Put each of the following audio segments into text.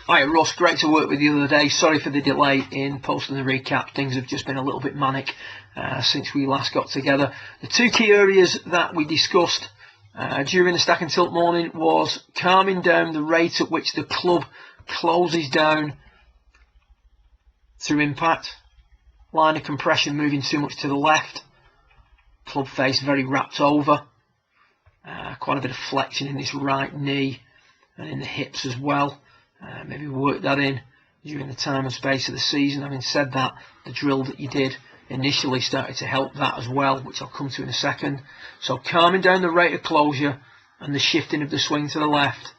Hi Ross, great to work with you the other day. Sorry for the delay in posting the recap. Things have just been a little bit manic since we last got together. The two key areas that we discussed during the stack and tilt morning was calming down the rate at which the club closes down through impact. Line of compression moving too much to the left. Club face very wrapped over. Quite a bit of flexion in this right knee and in the hips as well. Maybe work that in during the time and space of the season. Having said that, the drill that you did initially started to help that as well, which I'll come to in a second. So calming down the rate of closure and the shifting of the swing to the left,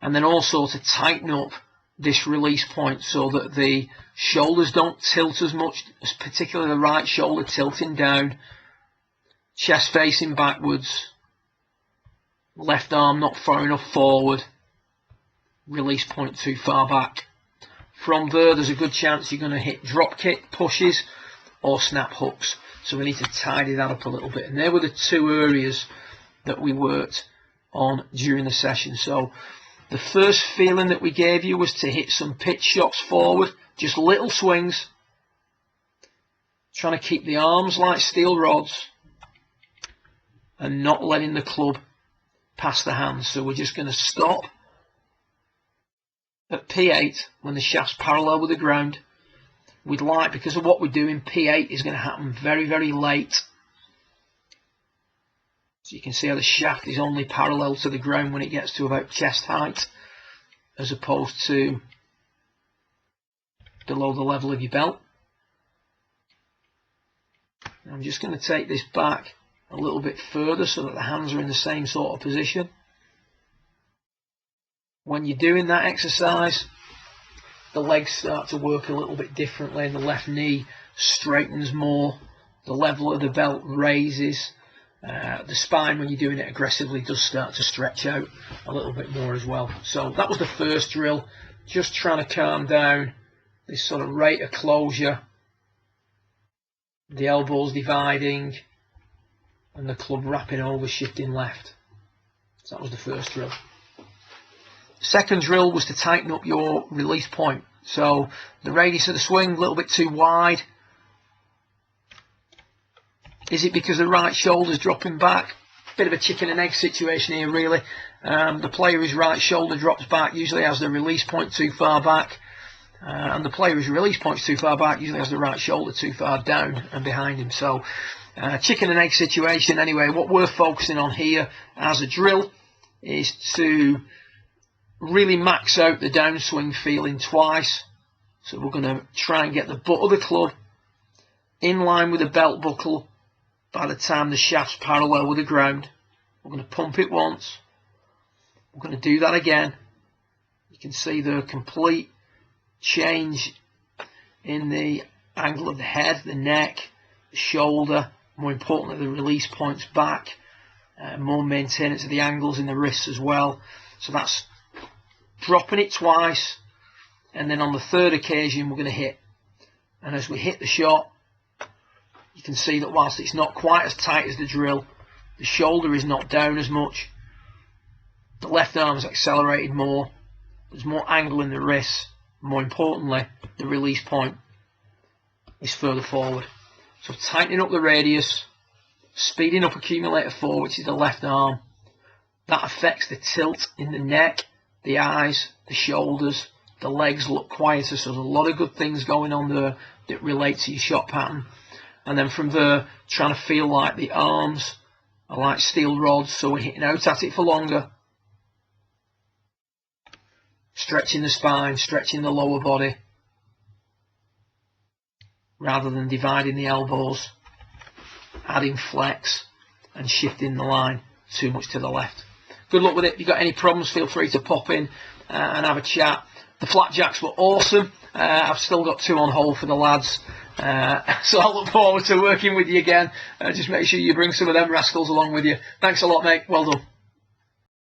and then also to tighten up this release point so that the shoulders don't tilt as much, particularly the right shoulder tilting down, chest facing backwards, left arm not far enough forward, release point too far back. From there's a good chance you're going to hit drop kick pushes or snap hooks, so we need to tidy that up a little bit. And there were the two areas that we worked on during the session. So the first feeling that we gave you was to hit some pitch shots forward, just little swings, trying to keep the arms like steel rods and not letting the club pass the hands. So we're just going to stop at P8 when the shaft's parallel with the ground. We'd like, because of what we're doing, P8 is going to happen very, very late. So you can see how the shaft is only parallel to the ground when it gets to about chest height, as opposed to below the level of your belt. I'm just going to take this back a little bit further so that the hands are in the same sort of position. When you're doing that exercise, the legs start to work a little bit differently, and the left knee straightens more, the level of the belt raises, the spine when you're doing it aggressively does start to stretch out a little bit more as well. So that was the first drill, just trying to calm down this sort of rate of closure, the elbows dividing and the club wrapping over, shifting left. So that was the first drill. Second drill was to tighten up your release point. So the radius of the swing a little bit too wide. Is it because the right shoulder's dropping back? Bit of a chicken and egg situation here really. The player whose right shoulder drops back usually has the release point too far back, and the player whose release point's too far back usually has the right shoulder too far down and behind him. So chicken and egg situation. Anyway, what we're focusing on here as a drill is to really max out the downswing feeling twice. So we're going to try and get the butt of the club in line with the belt buckle by the time the shaft's parallel with the ground. We're going to pump it once. We're going to do that again. You can see the complete change in the angle of the head, the neck, the shoulder, more importantly the release points back, more maintenance of the angles in the wrists as well. So that's dropping it twice, and then on the third occasion we're going to hit. And as we hit the shot, you can see that whilst it's not quite as tight as the drill, the shoulder is not down as much, the left arm is accelerated more, there's more angle in the wrists, more importantly the release point is further forward. So tightening up the radius, speeding up accumulator 4, which is the left arm, that affects the tilt in the neck, the eyes, the shoulders, the legs look quieter. So there's a lot of good things going on there that relate to your shot pattern. And then from there, trying to feel like the arms are like steel rods, so we're hitting out at it for longer. Stretching the spine, stretching the lower body, rather than dividing the elbows, adding flex and shifting the line too much to the left. Good luck with it. If you've got any problems, feel free to pop in and have a chat. The flapjacks were awesome. I've still got 2 on hold for the lads. So I look forward to working with you again. Just make sure you bring some of them rascals along with you. Thanks a lot, mate. Well done.